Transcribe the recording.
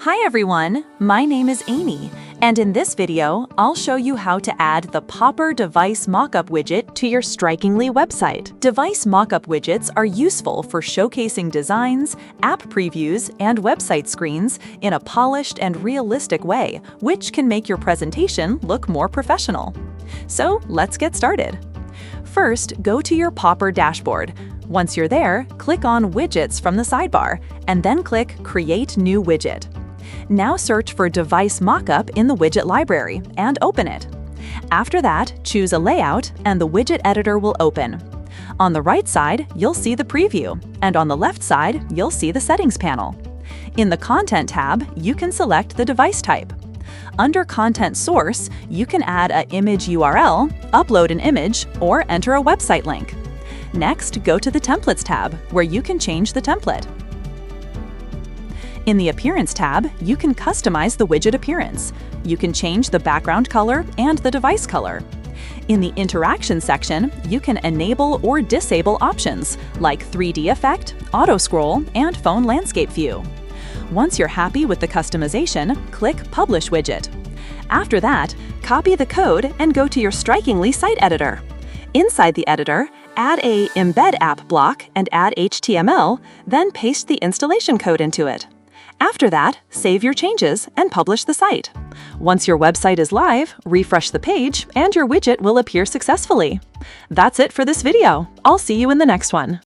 Hi everyone, my name is Amy, and in this video, I'll show you how to add the Popper Device Mockup Widget to your Strikingly website. Device Mockup Widgets are useful for showcasing designs, app previews, and website screens in a polished and realistic way, which can make your presentation look more professional. So let's get started. First, go to your Popper dashboard. Once you're there, click on Widgets from the sidebar, and then click Create New Widget. Now search for Device Mockup in the widget library and open it. After that, choose a layout and the widget editor will open. On the right side, you'll see the preview, and on the left side, you'll see the settings panel. In the Content tab, you can select the device type. Under Content Source, you can add an image URL, upload an image, or enter a website link. Next, go to the Templates tab, where you can change the template. In the Appearance tab, you can customize the widget appearance. You can change the background color and the device color. In the Interaction section, you can enable or disable options like 3D effect, auto scroll, and phone landscape view. Once you're happy with the customization, click Publish Widget. After that, copy the code and go to your Strikingly site editor. Inside the editor, add a Embed App block and add HTML, then paste the installation code into it. After that, save your changes and publish the site. Once your website is live, refresh the page and your widget will appear successfully. That's it for this video. I'll see you in the next one.